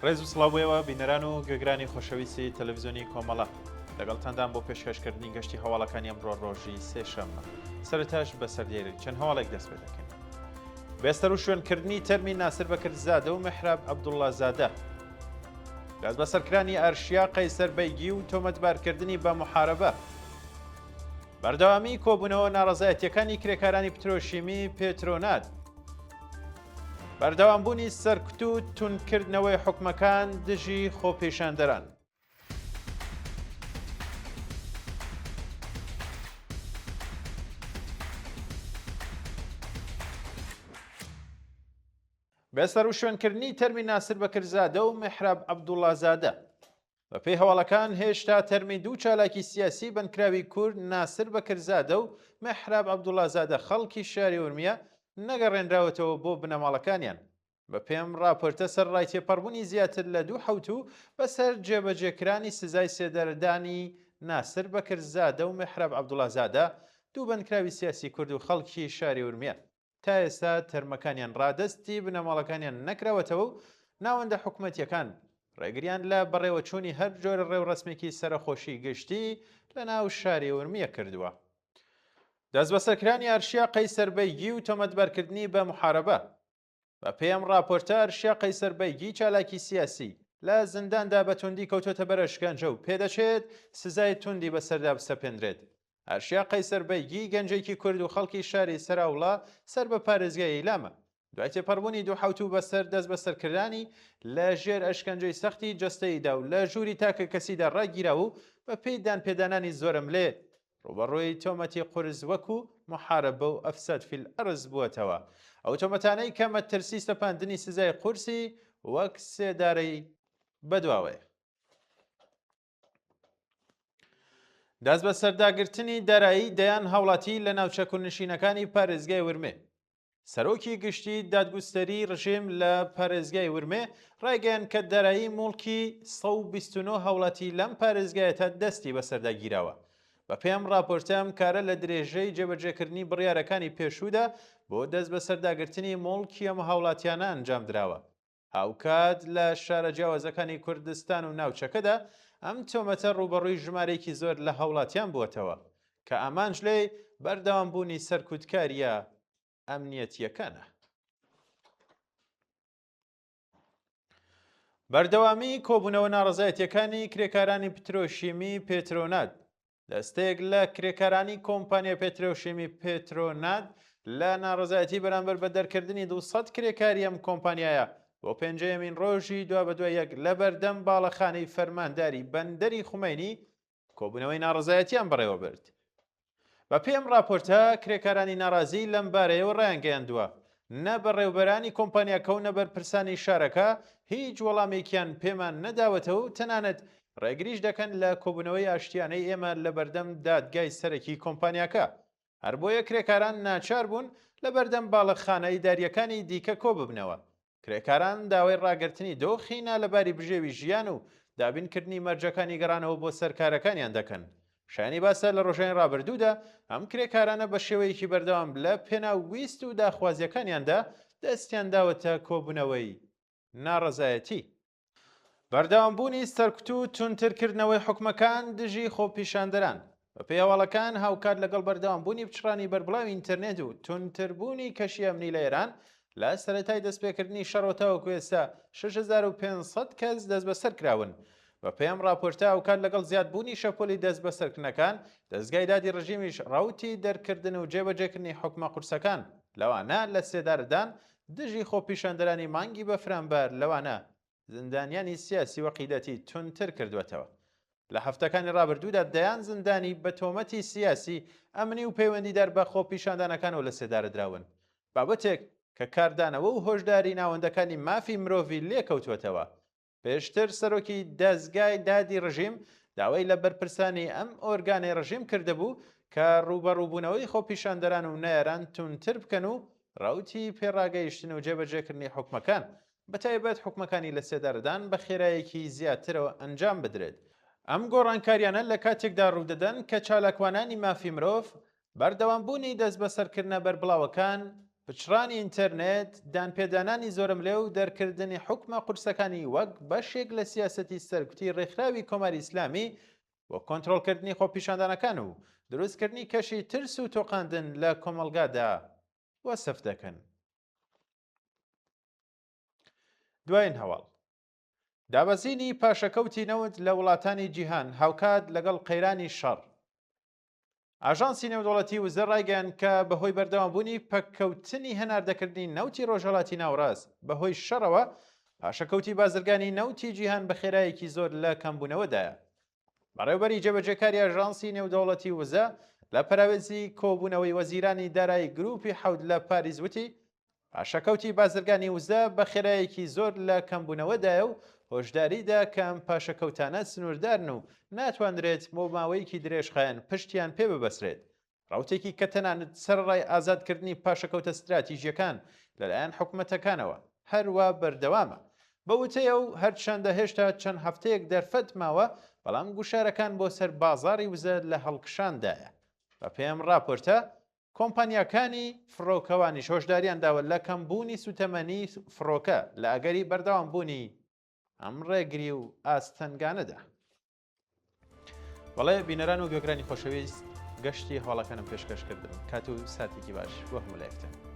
ڕێز و سڵاوێەوە بینەران و گوێگرانی خۆشەویستی تەلەڤیزیۆنی کۆمەڵە لەگەڵتاندان بۆ پێشکەشکردنی گەشتی هەواڵەکانی ئەمڕۆ ڕۆژی سێشەممە سەرەتاش بە سەردێری چەند هەواڵێک دەست پێ دەکەین. بێستەر و شوێنکردنی تەرمی ناسر بەکردزادە و مەحراب عەبدوڵڵازادە، گاز بەسەرکرانی ئارشیا قەیسەر بەیگی و تۆمەتبارکردنی بە محارەبە، بەردەوامی کۆبوونەوە ناڕەزایەتیەکانی کرێکارانی پترۆشیمی پێترۆنات، بەردەوامبوونی سەرکوت و تونکردنەوەی حکومەکان دژی خۆپیشاندەران. بێسەر و شوێنکردنی تەرمی ناسر بەکردزادە و مەحراب عەبدوڵڵازادە، بەپێی هەواڵەکان هێشتا تەرمی دوو چالاکی سیاسی بنکراوی کورد ناسر بەکردزادە و مەحراب عەبدوڵڵازادە خەڵکی شاری ورمیە نەگەڕێنراوەتەوە بۆ بنەماڵەکانیان. بە پێم راپۆرتە سەرڕای تێپەڕبوونی زیاتر لە 2 حەوت و بەسەر جێبەجێکرانی سزای سێدەردانی ناسر بەکردزادە و مەحراب عەبدوڵڵازادە، دوو بنکراوی سیاسی کورد و خەڵکی شاری ورمیە تا ئێستا تەرمەکانیان ڕادەستی بنەماڵەکانیان نەکراوەتەوە و ناوەندە حکومەتیەکان ڕێگریان لە بەڕێوەچوونی هەر جۆرە ڕێوڕەسمێکی سەرخۆشی گشتی لە ناو شاری ورمیە کردووە. دەست بەسەرکرانی ئارشیا قەیسەر بەیگی و تۆمەتبارکردنی بە محارەبە، بە پێم راپۆرتە ئارشیا قەیسەر بەیگی چالاکی سیاسی لە زنداندا بە توندی کەوتۆتە بەرە شکنجە و پێدەچێت سزای توندی بەسەردا بسەپێنرێت. ئارشیا قەیسەر بەیگی گەنجێکی کورد و خەڵکی شاری سەراوڵا سەر بە پارێزگای ئیلامە دوای تێپەڕبوونی 2 حەوت و بەسەر دەست بەسەرکردانی لە ژێر ئەشکەنجەی سەختی جەستەییدا و لە ژووری تاکە کەسیدا ڕاگیرا و بە پێی دانپێدانانی زۆرم لێ ڕوبەڕووی تۆمەتی قورس وەکو محارەبە و ئەفساد فیل ئەرز بووەتەوە. ئەو تۆمەتانەی کە مەترسی سەپاندنی سزای قورسی وەک سێدارەی بەدواوەیە. دەست بە سەرداگرتنی دارایی دەیان هاوڵاتی لە ناوچە کوردنشینەکانی پارێزگای ورمێ. سەرۆکی گشتی دادگوستەری ڕژیم لە پارێزگای ورمێ ڕایگەیان کە دارایی موڵکی 129 هاوڵاتی لەم پارێزگایەتە دەستی بەسەرداگیراوە. بە پێم راپۆرتە ئەم کارە لە درێژەی جێبەجێکردنی بڕیارەکانی پێشوودا بۆ دەست بە سەرداگرتنی موڵکی ئەم هاوڵاتیانە ئەنجام درراوە. هاوکات لە شارە جیاوازەکانی کوردستان و ناوچەکەدا ئەم تۆمەتە ڕوبەڕووی ژمارەیەکی زۆر لە هاوڵاتیان بووەتەوە کە ئامانج لێ بەردەوامبوونی سەرکوتکاریە ئەمنیەتیەکانە. بەردەوامی کۆبوونەوە ناڕەزایەتیەکانی کرێکارانی پترۆشیمی پێترۆنات، دەستەیەک لە کرێکارانی کۆمپانیا پێترۆشیمی پێترۆنات لە ناڕەزایەتی بەرامبەر بە دەرکردنی 200 کرێکاری ئەم کۆمپانیایە بۆ 5مین ڕۆژی دوا بە دوایەک لە بەردەم باڵەخانەی فەرمانداری بەندەری خومینی کۆبوونەوەی ناڕەزایەتیان بەڕێوە برد. بە پێم راپۆرتە کرێکارانی ناڕازی لەم بارەیەوە ڕایانگەیاندووە نە بەڕێوبەرانی کۆمپانیاکە و نەبەر پرسانی شارەکە هیچ وەڵامێکیان پێمان نەداوەتەوە و تەنانەت ڕێگریش دەکەن لە کۆبوونەوەی ئاشتیانەی ئێمە لە بەردەم دادگای سەرەکی کۆمپانیاکە. هەر بۆیە کرێکاران ناچار بوون لە بەردەم باڵەخانە ئیداریەکانی دیکە کۆ ببنەوە. کرێکاران داوای ڕاگررتنی دۆخینا لەباری بژێوی ژیان و دابینکردنی مەرجەکانی گەڕانەوە بۆ سەرکارەکانیان دەکەن. شایانی باسە لە ڕۆژانی ڕابردوودا ئەم کرێکارانە بە شێوەیەکی بەردەوام لە پێناویست و داخوازیەکانیاندا دەستیان داوەتە کۆبوونەوەی ناڕەزایەتی. بەردەوامبوونی سەرکوت و تونترکردنەوەی حکومەکان دژی خۆپیشاندەران، بە پێی هەواڵەکان هاوکات لەگەڵ بەردەوامبوونی پچڕانی بەربڵاوی ئینتەرنێت و تونتربوونی کەشی ئەمنی لە ئێران لە سەرەتای دەستپێکردنی شەڕۆتاوەکو ئێستا 6500 کەس دەست بەسەر کراون. بە پێم راپۆرتە ئەوکات لەگەڵ زیادبوونی شەپۆلی دەست بەسەرکردنەکان دەستگای دادی ڕژیمیش ڕاوتی دەرکردن و جێبەجێکردنی حکومە قورسەکان لەوانە لە سێداردان دژی خۆپیشاندەرانی مانگی بەفرامبەر لەوانە زندانیانی سیاسی وەقیدەتی تونتر کردوێتەوە. لە هەفتەکانی ڕابردوودا دەیان زندانی بە تۆمەتی سیاسی ئەمنی و پەیوەندیدار بە خۆپیشاندانەکانەوە لە سێدارەدراون، بابەتێک کە کاردانەوە و هۆشداری ناوەندەکانی مافی مرۆڤی لێکەوتوێتەوە. پێشتر سەرۆکی دەستگای دادی ڕژیم داوای لە بەرپرسانی ئەم ئۆرگانەی ڕژیم کردهبوو کە ڕوبەڕووبوونەوەی خۆپیشاندەران و نەیەران تونتر بکەن و ڕاوتی پێڕاگەیشتن و جێبەجێکردنی حکومەکان بەتایبەت حکومەکانی لە سێداردان بە خێرایەکی زیاترەوە ئەنجام بدرێت. ئەم گۆڕانکاریانە لە کاتێکدا ڕوودەدەن کە چالاکوانانی مافی مرۆڤ بەردەوامبوونی دەست بەسەرکردنە بەربڵاوەکان پچڕانی ئینتەرنێت دانپێدانانی زۆرم لێ و دەرکردنی حکومە قورسەکانی وەک بەشێک لە سیاسەتی سەرکوتی ڕێکخراوی کۆماری ئیسلامی بۆ کۆنتڕۆڵکردنی خۆپیشاندانەکان و دروستکردنی کەشی ترس و تۆقاندن لە کۆمەلگادا وەسف دەکەن. دوایین هەواڵ دابەزینی پاشەکەوتی نەوت لە وڵاتانی جیهان هاوکات لەگەڵ قەیرانی شەڕ. ئاژانسی نێودوڵەتی وزە ڕایگەیان کە بەهۆی بەردەوامبوونی پەککەوتنی هەناردەکردنی نەوتی ڕۆژهەڵاتی ناوڕاست بەهۆی شەڕەوە پاشەکەوتی بازرگانی نەوتی جیهان بە خێرایەکی زۆر لە کەمبوونەوەدایە. بەڕێوەبەری جێبەجێکاری ئاژانسی نێودەوڵەتی وزە لە پەراوێزی کۆبوونەوەی وەزیرانی دارایی گروپی حەوت لە پاریس وتی پاشەکەوتی بازرگانی وزە بە خێرایەکی زۆر لە کەمبوونەوەدایە و هۆشداریدا کە ئەم پاشەکەوتانە سنووردارن و ناتوانرێت بۆ ماوەیەکی درێژخایەن پشتیان پێ ببەسرێت. ڕاوتێکی کە تەنانەت سەرڕای ئازادکردنی پاشەکەوتە استراتیژیەکان لەلایەن حکوومەتەکانەوە هەروە بەردەوامە. بەوتەیە و هەرچەندە هێشتا چەند هەفتەیەک دەرفەت ماوە بەڵام گوشارەکان بۆ سەر بازاڕی وزە لە هەڵکشاندایە. بە پێم راپۆرتە کۆمپانیاکانی فڕۆکەوانی هۆشداریان داوە لە کەمبوونی سوتەمەنی فڕۆکە لە ئەگەری بەردەوامبوونی ئەم ڕێگری و ئاستەنگانەدا. بەڵێ بینەران و گوێگرانی خۆشەویست گەشتی هەواڵەکانم پێشکەشکردن کات و ساتێکی باش بۆ هەموو لایەکتان.